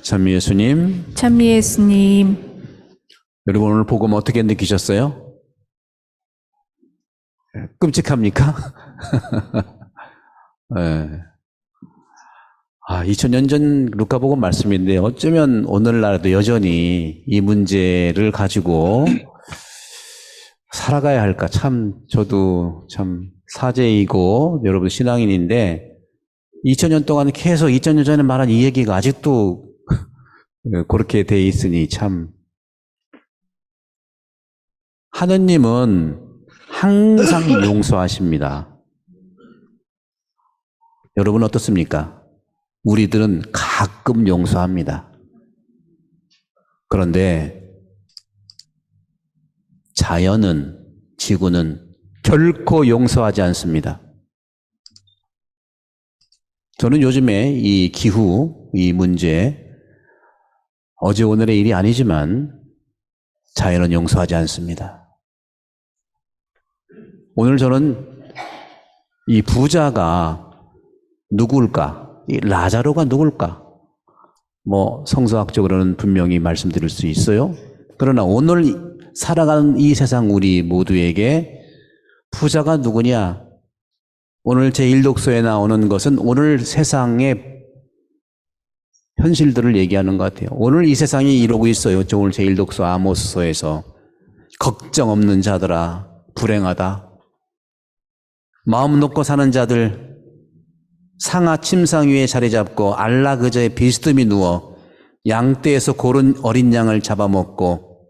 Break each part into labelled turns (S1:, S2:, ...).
S1: 찬미 예수님,
S2: 찬미 예수님,
S1: 여러분 오늘 복음 어떻게 느끼셨어요? 끔찍합니까? 네. 2000년 전 루카복음 말씀인데 어쩌면 오늘날도 여전히 이 문제를 가지고 살아가야 할까? 참 저도 참 사제이고 여러분 신앙인인데 2000년 동안 계속 2000년 전에 말한 이 얘기가 아직도 그렇게 돼 있으니 참 하느님은 항상 용서하십니다. 여러분 어떻습니까? 우리들은 가끔 용서합니다. 그런데 자연은, 지구는 결코 용서하지 않습니다. 저는 요즘에 이 기후, 이 문제, 어제 오늘의 일이 아니지만 자연은 용서하지 않습니다. 오늘 저는 이 부자가 누구일까? 이 라자로가 누굴까? 뭐 성서학적으로는 분명히 말씀드릴 수 있어요. 그러나 오늘 살아가는 이 세상 우리 모두에게 부자가 누구냐? 오늘 제1독서에 나오는 것은 오늘 세상의 현실들을 얘기하는 것 같아요. 오늘 이 세상이 이러고 있어요. 오늘 제1독서 아모스서에서 걱정 없는 자들아 불행하다. 마음 놓고 사는 자들 상하 침상 위에 자리 잡고 알라 그저에 비스듬히 누워 양떼에서 고른 어린 양을 잡아먹고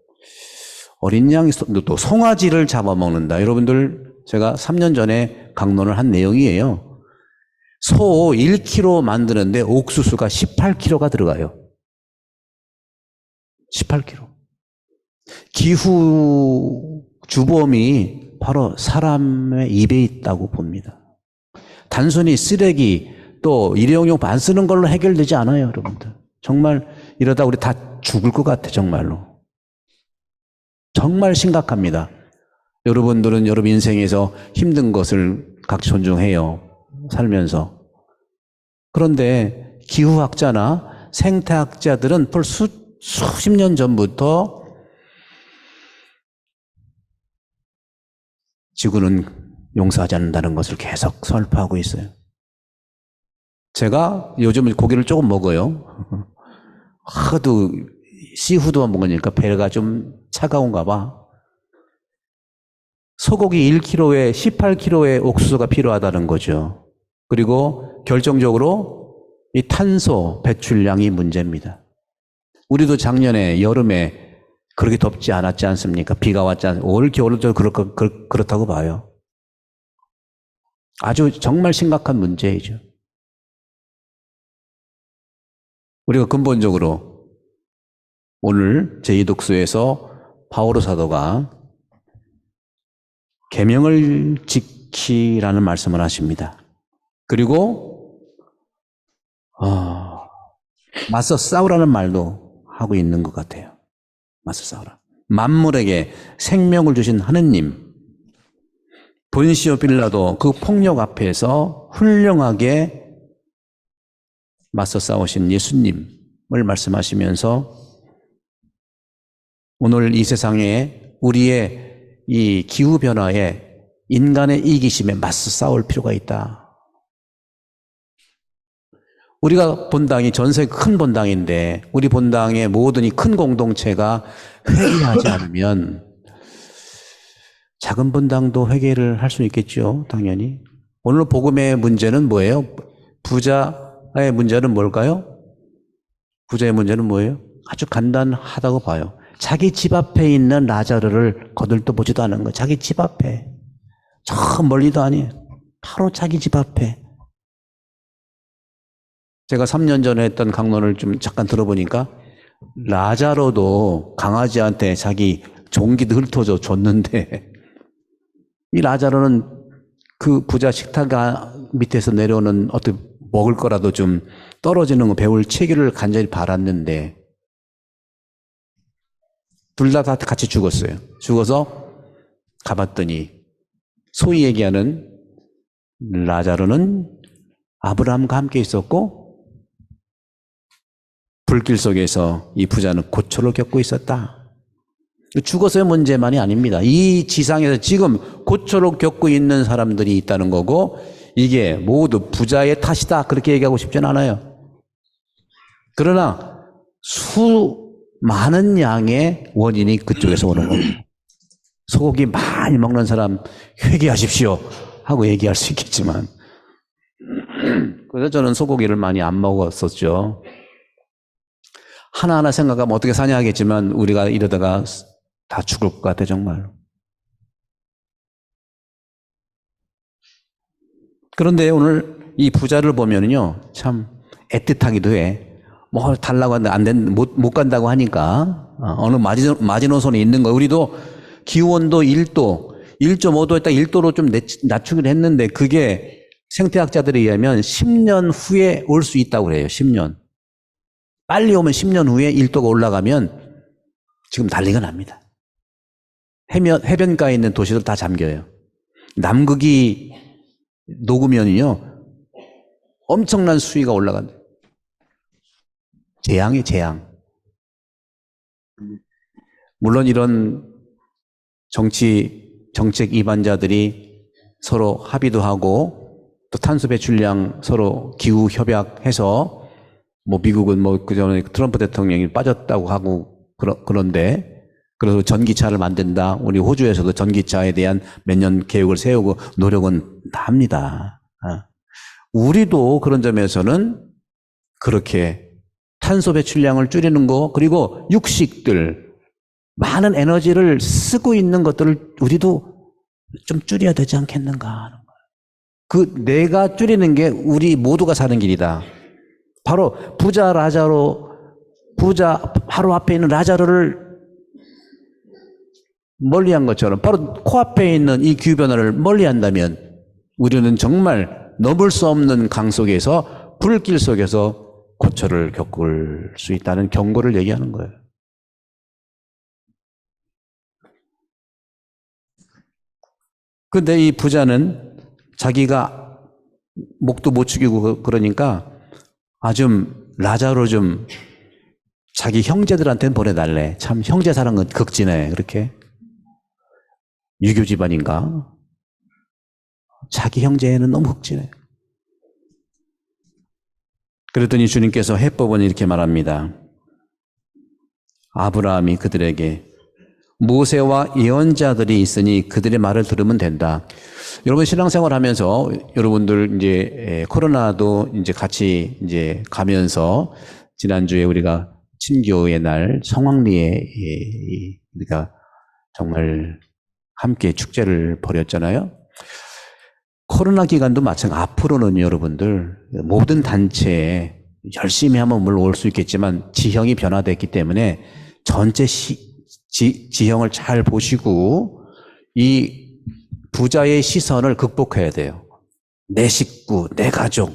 S1: 어린 양이 또 송아지를 잡아먹는다. 여러분들 제가 3년 전에 강론을 한 내용이에요. 소 1kg 만드는데 옥수수가 18kg가 들어가요. 18kg. 기후 주범이 바로 사람의 입에 있다고 봅니다. 단순히 쓰레기 또 일회용품 안 쓰는 걸로 해결되지 않아요, 여러분들. 정말 이러다 우리 다 죽을 것 같아, 정말로. 정말 심각합니다. 여러분들은 여러분 인생에서 힘든 것을 각자 존중해요. 살면서. 그런데 기후학자나 생태학자들은 벌써 수십 년 전부터 지구는 용서하지 않는다는 것을 계속 설파하고 있어요. 제가 요즘 고기를 조금 먹어요. 하도 씨후드만 먹으니까 배가 좀 차가운가 봐. 소고기 1kg에 18kg의 옥수수가 필요하다는 거죠. 그리고 결정적으로 이 탄소 배출량이 문제입니다. 우리도 작년에 여름에 그렇게 덥지 않았지 않습니까? 비가 왔지 않습니까? 올 겨울도 그렇다고 봐요. 아주 정말 심각한 문제이죠. 우리가 근본적으로 오늘 제2독서에서 바오로 사도가 계명을 지키라는 말씀을 하십니다. 그리고 맞서 싸우라는 말도 하고 있는 것 같아요. 맞서 싸우라. 만물에게 생명을 주신 하느님, 본시오 빌라도 그 폭력 앞에서 훌륭하게 맞서 싸우신 예수님을 말씀하시면서 오늘 이 세상에 우리의 이 기후변화에 인간의 이기심에 맞서 싸울 필요가 있다. 우리가 본당이 전세 큰 본당인데 우리 본당의 모든 이 큰 공동체가 회개하지 않으면 작은 본당도 회개를 할 수 있겠죠. 당연히. 오늘 복음의 문제는 뭐예요? 부자의 문제는 뭘까요? 부자의 문제는 뭐예요? 아주 간단하다고 봐요. 자기 집 앞에 있는 라자르를 거들떠보지도 않은 거예요. 자기 집 앞에. 저 멀리도 아니에요. 바로 자기 집 앞에. 제가 3년 전에 했던 강론을 좀 잠깐 들어보니까 라자로도 강아지한테 자기 종기도 훑어줘 줬는데 이 라자로는 그 부자 식탁 밑에서 내려오는 어떤 먹을 거라도 좀 떨어지는 거 배울 체기를 간절히 바랐는데 둘 다 같이 죽었어요. 죽어서 가봤더니 소위 얘기하는 라자로는 아브라함과 함께 있었고 불길 속에서 이 부자는 고초를 겪고 있었다. 죽어서의 문제만이 아닙니다. 이 지상에서 지금 고초를 겪고 있는 사람들이 있다는 거고 이게 모두 부자의 탓이다 그렇게 얘기하고 싶진 않아요. 그러나 수많은 양의 원인이 그쪽에서 오는 겁니다. 소고기 많이 먹는 사람 회개하십시오 하고 얘기할 수 있겠지만 그래서 저는 소고기를 많이 안 먹었었죠. 하나하나 생각하면 어떻게 사냐 하겠지만 우리가 이러다가 다 죽을 것 같아 정말로. 그런데 오늘 이 부자를 보면요 참 애틋하기도 해. 뭐 달라고 하는데 못 간다고 하니까 어느 마지노선에 있는 거. 우리도 기온도 1도, 1.5도에다 1도로 좀 낮추긴 했는데 그게 생태학자들에 의하면 10년 후에 올 수 있다고 그래요. 10년. 빨리 오면 10년 후에 1도가 올라가면 지금 난리가 납니다. 해변가에 있는 도시들 다 잠겨요. 남극이 녹으면요 엄청난 수위가 올라간대요. 재앙이에요, 재앙. 물론 이런 정책 위반자들이 서로 합의도 하고 또 탄소 배출량 서로 기후 협약해서 뭐 미국은 뭐 그전에 트럼프 대통령이 빠졌다고 하고 그런데 그래서 전기차를 만든다. 우리 호주에서도 전기차에 대한 몇 년 계획을 세우고 노력은 합니다. 우리도 그런 점에서는 그렇게 탄소 배출량을 줄이는 거 그리고 육식들 많은 에너지를 쓰고 있는 것들을 우리도 좀 줄여야 되지 않겠는가 하는 거예요. 그 내가 줄이는 게 우리 모두가 사는 길이다. 바로 부자 바로 앞에 있는 라자로를 멀리한 것처럼 바로 코앞에 있는 이 기후변화를 멀리한다면 우리는 정말 넘을 수 없는 강 속에서 불길 속에서 고초를 겪을 수 있다는 경고를 얘기하는 거예요. 근데 이 부자는 자기가 목도 못 죽이고 그러니까 라자로 좀 자기 형제들한테는 보내달래. 참 형제 사랑은 극진해. 그렇게 유교 집안인가? 자기 형제는 너무 극진해. 그랬더니 주님께서 해법은 이렇게 말합니다. 아브라함이 그들에게 모세와 예언자들이 있으니 그들의 말을 들으면 된다. 여러분 신앙생활 하면서 여러분들 이제 코로나도 이제 같이 이제 가면서 지난주에 우리가 친교의 날 성황리에 우리가 정말 함께 축제를 벌였잖아요. 코로나 기간도 마찬가지. 앞으로는 여러분들 모든 단체에 열심히 하면 물론 올 수 있겠지만 지형이 변화됐기 때문에 전체 지형을 잘 보시고 이 부자의 시선을 극복해야 돼요. 내 식구, 내 가족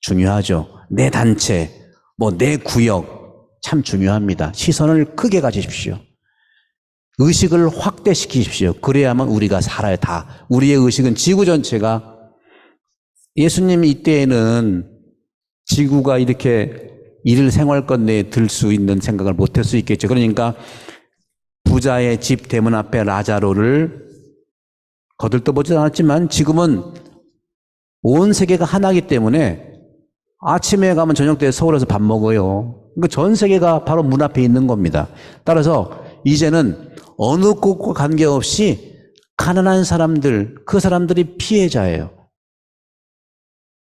S1: 중요하죠. 내 단체, 뭐 내 구역 참 중요합니다. 시선을 크게 가지십시오. 의식을 확대시키십시오. 그래야만 우리가 살아요. 다. 우리의 의식은 지구 전체가 예수님 이때에는 지구가 이렇게 일생활권 내에 들 수 있는 생각을 못할 수 있겠죠. 그러니까 부자의 집 대문 앞에 라자로를 거들떠보지 않았지만 지금은 온 세계가 하나이기 때문에 아침에 가면 저녁 때 서울에서 밥 먹어요. 그러니까 전 세계가 바로 문 앞에 있는 겁니다. 따라서 이제는 어느 곳과 관계없이 가난한 사람들, 그 사람들이 피해자예요.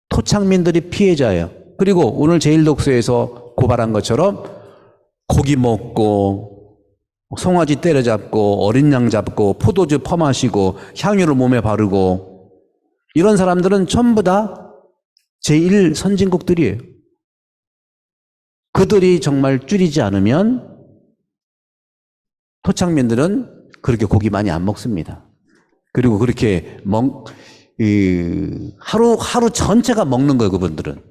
S1: 토착민들이 피해자예요. 그리고 오늘 제1독서에서 고발한 것처럼 고기 먹고 송아지 때려잡고 어린 양 잡고 포도주 퍼마시고 향유를 몸에 바르고 이런 사람들은 전부 다 제1선진국들이에요. 그들이 정말 줄이지 않으면 토착민들은 그렇게 고기 많이 안 먹습니다. 그리고 그렇게 하루 전체가 먹는 거예요, 그분들은.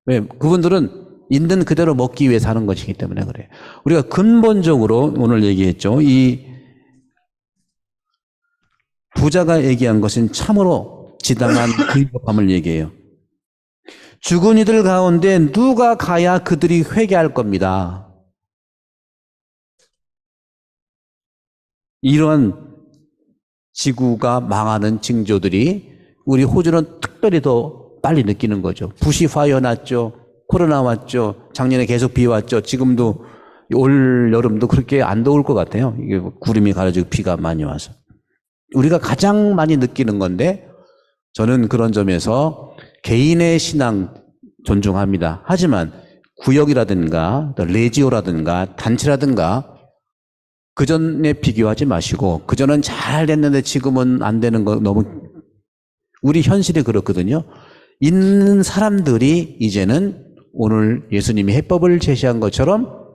S1: 왜? 그분들은 있는 그대로 먹기 위해 사는 것이기 때문에 그래요. 우리가 근본적으로 오늘 얘기했죠. 이 부자가 얘기한 것은 참으로 지당한 불법함을 얘기해요. 죽은 이들 가운데 누가 가야 그들이 회개할 겁니다. 이런 지구가 망하는 징조들이 우리 호주는 특별히 더 빨리 느끼는 거죠. 부시파이어 났죠. 코로나 왔죠. 작년에 계속 비 왔죠. 지금도 올 여름도 그렇게 안 더울 것 같아요. 이게 구름이 가려지고 비가 많이 와서. 우리가 가장 많이 느끼는 건데 저는 그런 점에서 개인의 신앙 존중합니다. 하지만 구역이라든가 레지오라든가 단체라든가 그전에 비교하지 마시고 그전은 잘 됐는데 지금은 안 되는 거 너무 우리 현실이 그렇거든요. 있는 사람들이 이제는 오늘 예수님이 해법을 제시한 것처럼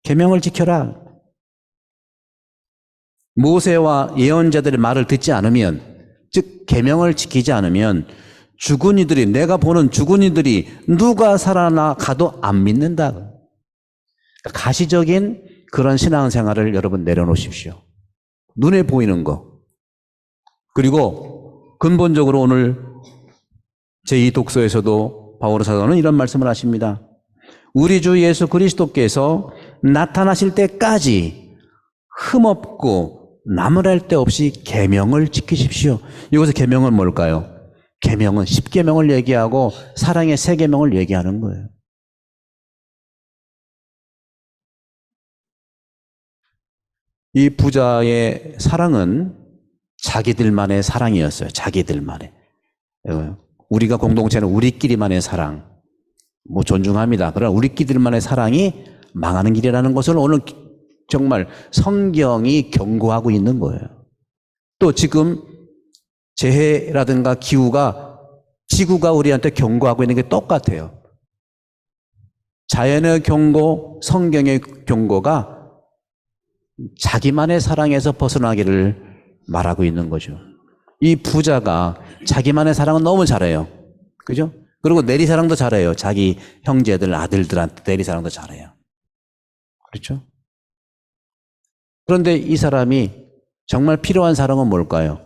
S1: 계명을 지켜라. 모세와 예언자들의 말을 듣지 않으면 즉 계명을 지키지 않으면 죽은 이들이 내가 보는 죽은 이들이 누가 살아나 가도 안 믿는다. 가시적인 그런 신앙생활을 여러분 내려놓으십시오. 눈에 보이는 거. 그리고 근본적으로 오늘 제2 독서에서도 바오로 사도는 이런 말씀을 하십니다. 우리 주 예수 그리스도께서 나타나실 때까지 흠없고 나무랄 데 없이 계명을 지키십시오. 여기서 계명은 뭘까요? 계명은 10계명을 얘기하고 사랑의 3계명을 얘기하는 거예요. 이 부자의 사랑은 자기들만의 사랑이었어요. 자기들만의. 우리가 공동체는 우리끼리만의 사랑. 뭐 존중합니다. 그러나 우리끼리만의 사랑이 망하는 길이라는 것을 오늘 정말 성경이 경고하고 있는 거예요. 또 지금 재해라든가 기후가 지구가 우리한테 경고하고 있는 게 똑같아요. 자연의 경고, 성경의 경고가 자기만의 사랑에서 벗어나기를 말하고 있는 거죠. 이 부자가 자기만의 사랑은 너무 잘해요. 그죠? 그리고 내리사랑도 잘해요. 자기 형제들, 아들들한테 내리사랑도 잘해요. 그렇죠? 그런데 이 사람이 정말 필요한 사랑은 뭘까요?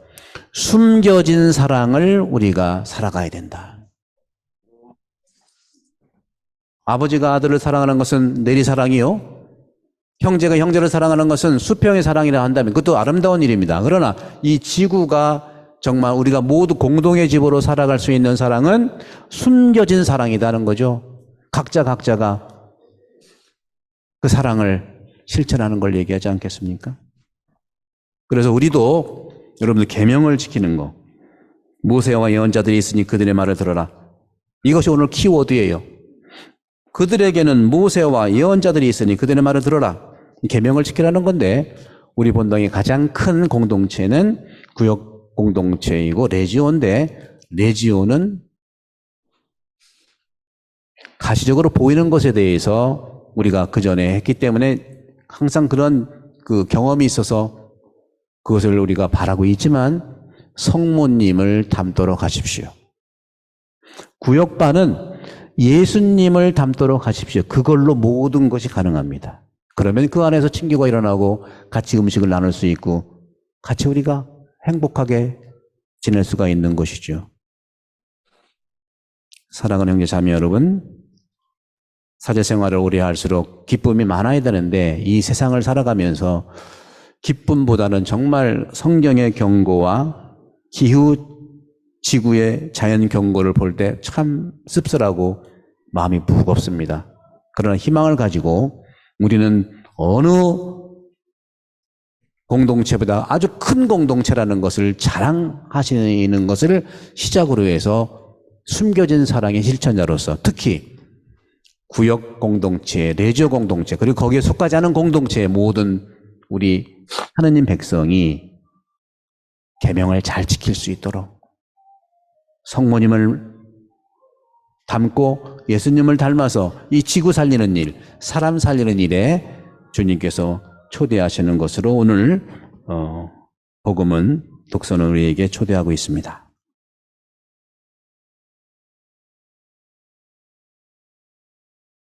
S1: 숨겨진 사랑을 우리가 살아가야 된다. 아버지가 아들을 사랑하는 것은 내리사랑이요. 형제가 형제를 사랑하는 것은 수평의 사랑이라 한다면 그것도 아름다운 일입니다. 그러나 이 지구가 정말 우리가 모두 공동의 집으로 살아갈 수 있는 사랑은 숨겨진 사랑이라는 거죠. 각자가 그 사랑을 실천하는 걸 얘기하지 않겠습니까? 그래서 우리도 여러분들 계명을 지키는 거, 모세와 예언자들이 있으니 그들의 말을 들어라. 이것이 오늘 키워드예요. 그들에게는 모세와 예언자들이 있으니 그들의 말을 들어라. 계명을 지키라는 건데 우리 본당의 가장 큰 공동체는 구역 공동체이고 레지오인데 레지오는 가시적으로 보이는 것에 대해서 우리가 그전에 했기 때문에 항상 그런 그 경험이 있어서 그것을 우리가 바라고 있지만 성모님을 닮도록 하십시오. 구역반은 예수님을 닮도록 하십시오. 그걸로 모든 것이 가능합니다. 그러면 그 안에서 친교가 일어나고 같이 음식을 나눌 수 있고 같이 우리가 행복하게 지낼 수가 있는 것이죠. 사랑하는 형제 자매 여러분, 사제생활을 오래 할수록 기쁨이 많아야 되는데 이 세상을 살아가면서 기쁨보다는 정말 성경의 경고와 기후 지구의 자연 경고를 볼 때 참 씁쓸하고 마음이 무겁습니다. 그러나 희망을 가지고 우리는 어느 공동체보다 아주 큰 공동체라는 것을 자랑하시는 것을 시작으로 해서 숨겨진 사랑의 실천자로서 특히 구역 공동체, 레지오 공동체, 그리고 거기에 속하지 않은 공동체의 모든 우리 하느님 백성이 계명을 잘 지킬 수 있도록 성모님을 닮고 예수님을 닮아서 이 지구 살리는 일, 사람 살리는 일에 주님께서 초대하시는 것으로 오늘 복음은 독서는 우리에게 초대하고 있습니다.